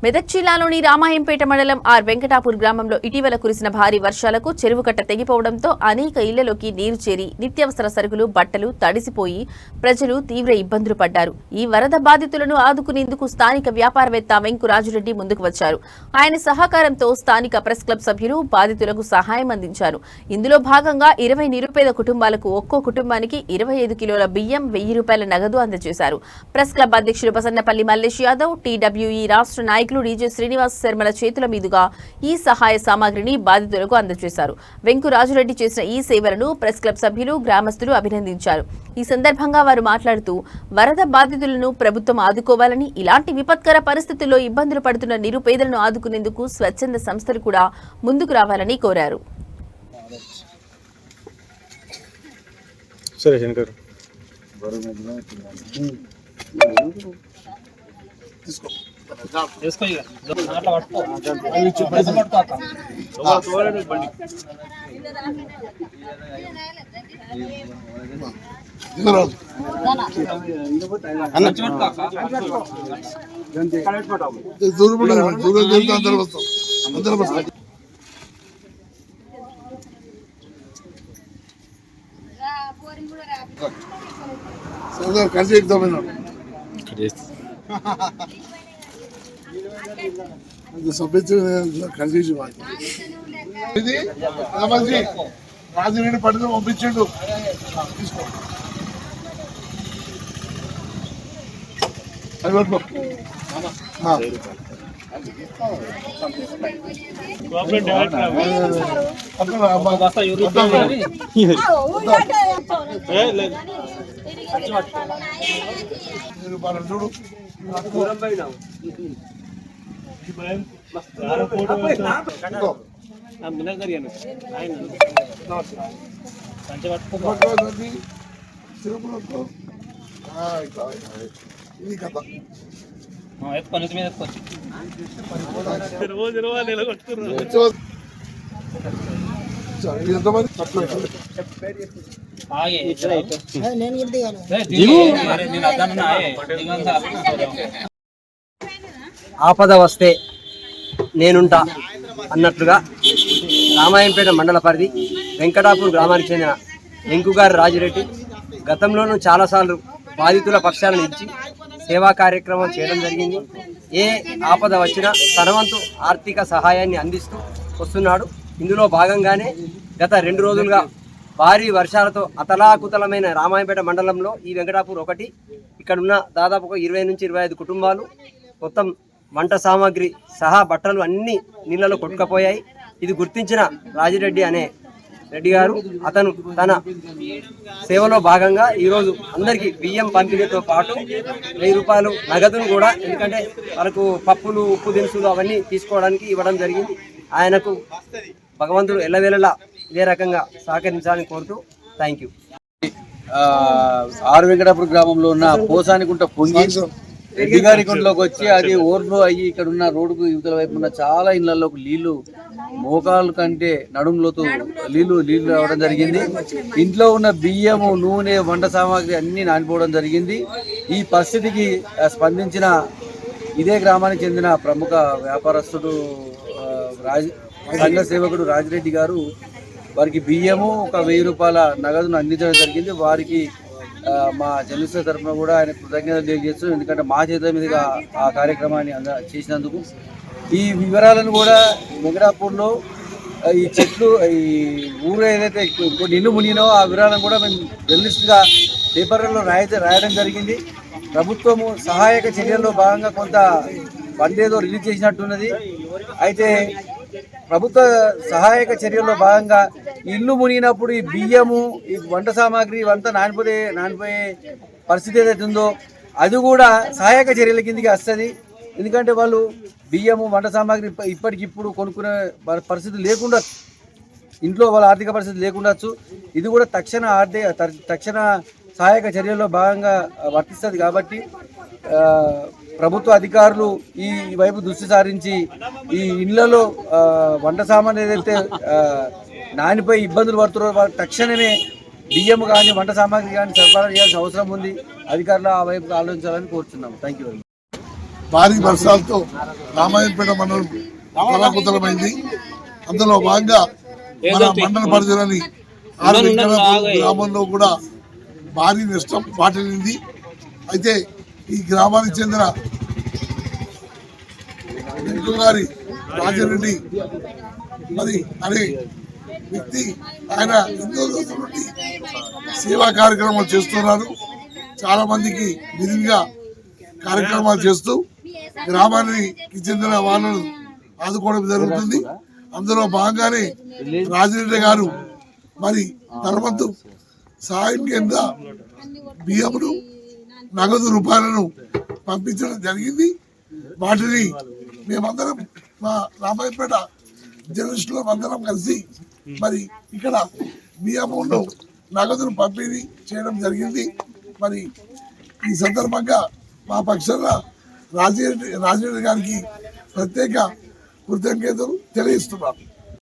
మెదక్ జిల్లాలోని రామాయంపేట మండలం వెంకటాపూర్ గ్రామంలో ఇటీవల కురిసిన భారీ వర్షాలకు చెరువు కట్ట తెగిపోవడంతో అనేక ఇళ్లలోకి నీరు చేరి నిత్యావసర సరుకులు బట్టలు తడిసిపోయి ప్రజలు తీవ్ర ఇబ్బందులు పడ్డారు. ఈ వరద బాధితులను ఆదుకునేందుకు స్థానిక వ్యాపారవేత్త వెంకు రాజురెడ్డి ముందుకు వచ్చారు. ఆయన సహకారంతో స్థానిక ప్రెస్ క్లబ్ సభ్యులు బాధితులకు సహాయం అందించారు. ఇందులో భాగంగా 20 నిరుపేద కుటుంబాలకు ఒక్కో కుటుంబానికి 25 కిలోల బియ్యం, 1000 రూపాయల నగదు అందజేశారు. ప్రెస్ క్లబ్ అధ్యక్షుడు బసన్నపల్లి మల్లేష్ యాదవ్, టీడబ్ల్యూఈ రాష్ట్ర నాయకులు డీజే శ్రీనివాస్ శర్మల చేతుల మీదుగా ఈ సహాయ సామాగ్రిని బాధితులకు అందజేశారు. వెంకు రాజురెడ్డి చేసిన ఈ సేవలను ప్రెస్ క్లబ్ సభ్యులు, గ్రామస్తులు అభినందించారు. ఈ సందర్భంగా వారు మాట్లాడుతూ వరద బాధితులను ప్రభుత్వం ఆదుకోవాలని, ఇలాంటి విపత్కర పరిస్థితుల్లో ఇబ్బందులు పడుతున్న నిరుపేదలను ఆదుకునేందుకు స్వచ్ఛంద సంస్థలు కూడా ముందుకు రావాలని కోరారు. రాజురెడ్డి పట్టుకు పంపించండు. చూడు ఆపద వస్తే నేనుంటా అన్నట్లుగా రామాయంపేట మండల పరిధి వెంకటాపూర్ గ్రామానికి చెందిన వెంకుగారి రాజురెడ్డి గతంలోనూ చాలాసార్లు బాధితుల పక్షాలను ఇచ్చి సేవా కార్యక్రమం చేయడం జరిగింది. ఏ ఆపద వచ్చినా తన వంతు ఆర్థిక సహాయాన్ని అందిస్తూ వస్తున్నాడు. ఇందులో భాగంగానే గత 2 రోజులుగా భారీ వర్షాలతో అతలాకుతలమైన రామాయంపేట మండలంలో ఈ వెంకటాపూర్ ఒకటి ఇక్కడున్న దాదాపు 20 నుంచి 25 కుటుంబాలు మొత్తం వంట సామాగ్రి సహా బట్టలు అన్నీ నీళ్ళలో కొట్టుకుపోయాయి. ఇది గుర్తించిన రాజిరెడ్డి అనే రెడ్డి గారు అతను తన సేవలో భాగంగా ఈరోజు అందరికీ బియ్యం పంపిణీతో పాటు 1000 రూపాయలు నగదును కూడా, ఎందుకంటే మనకు పప్పులు, ఉప్పు దినుసులు అవన్నీ తీసుకోవడానికి ఇవ్వడం జరిగింది. ఆయనకు భగవంతుడు ఎల్లవేళలా ఇదే రకంగా సహకరించాలని కోరుతూ థ్యాంక్ యూ. వెంకటాపురం గ్రామంలో ఉన్న పోసానికుంట పొంగి రెడ్డిగారి గుంట్లోకి వచ్చి అది ఓవర్ఫ్లో అయ్యి ఇక్కడ ఉన్న రోడ్డుకు యువతల వైపు ఉన్న చాలా ఇళ్లలోకి నీళ్లు మోకాలు కంటే నడుములోతు నీళ్లు రావడం జరిగింది. ఇంట్లో ఉన్న బియ్యము, నూనె, వంట సామాగ్రి అన్ని నానిపోవడం జరిగింది. ఈ పరిస్థితికి స్పందించిన ఇదే గ్రామానికి చెందిన ప్రముఖ వ్యాపారస్తుడు సంఘ సేవకుడు రాజిరెడ్డి గారు వారికి బియ్యము, ఒక 1000 రూపాయల నగదును అందించడం జరిగింది. వారికి మా జర్నలిస్టుల తరఫున కూడా ఆయన కృతజ్ఞతలు తెలియజేస్తూ, ఎందుకంటే మా చేతుల మీదుగా ఆ కార్యక్రమాన్ని చేసినందుకు. ఈ వివరాలను కూడా వెంకటాపూర్లో ఈ చెట్లు, ఈ ఊరు ఏదైతే నిన్ను మునిగినో ఆ వివరాలను కూడా మేము జర్నలిస్టుగా పేపర్లలో రాయడం జరిగింది. ప్రభుత్వము సహాయక చర్యల్లో భాగంగా కొంత ఫండ్ ఏదో రిలీజ్ చేసినట్టున్నది. అయితే ప్రభుత్వ సహాయక చర్యల్లో భాగంగా ఇల్లు మునిగినప్పుడు ఈ బియ్యము, ఈ వంట సామాగ్రి ఇవంతా నానిపోయే పరిస్థితి ఏదైతే ఉందో అది కూడా సహాయక చర్యల కిందకి వస్తుంది. ఎందుకంటే వాళ్ళు బియ్యము, వంట సామాగ్రి ఇప్పటికిప్పుడు కొనుక్కునే పరిస్థితి లేకుండా, ఇంట్లో వాళ్ళ ఆర్థిక పరిస్థితి లేకుండొచ్చు. ఇది కూడా తక్షణ సహాయక చర్యల్లో భాగంగా వర్తిస్తుంది. కాబట్టి ప్రభుత్వ అధికారులు ఈ వైపు దృష్టి సారించి ఈ ఇళ్లలో వంట సామాన్ ఏదైతే నానిపోయి ఇబ్బందులు పడుతున్నారో వారికి తక్షణమే బియ్యం కానీ వంట సామాగ్రి కానీ సరఫరా చేయాల్సిన అవసరం ఉంది. అధికారులు ఆ వైపు ఆలోచించాలని కోరుతున్నాము. Thank you very much. భారీ వర్షాలతో రామాయంపేట మండలం కళాకుతలమైంది. అందులో భాగంగా మన మండల పరిధిలోని ఆర్ వెంకటాపూర్ గ్రామంలో కూడా భారీ నష్టం వాటిల్లింది. అయితే ఈ గ్రామానికి చెందిన గారి రాజారెడ్డి మరి అనే వ్యక్తి ఆయన ఎన్నో రోజుల నుండి సేవా కార్యక్రమాలు చేస్తున్నారు. చాలా మందికి విధిగా కార్యక్రమాలు చేస్తూ గ్రామానికి చెందిన వాళ్ళను ఆదుకోవడం జరుగుతుంది. అందులో భాగంగానే రాజిరెడ్డి గారు మరి తన వంతు సహాయం కింద బియ్యమును నగదు రూపాయలను పంపించడం జరిగింది. వాటిని మేమందరం మా రామాయపేట జర్నలిస్టులు అందరం కలిసి మరి ఇక్కడ బియ్యమును నగదును పంపిణీ చేయడం జరిగింది. మరి ఈ సందర్భంగా మా పక్షాన రాజిరెడ్డి గారికి ప్రత్యేక కృతజ్ఞతలు తెలియజేస్తున్నాను.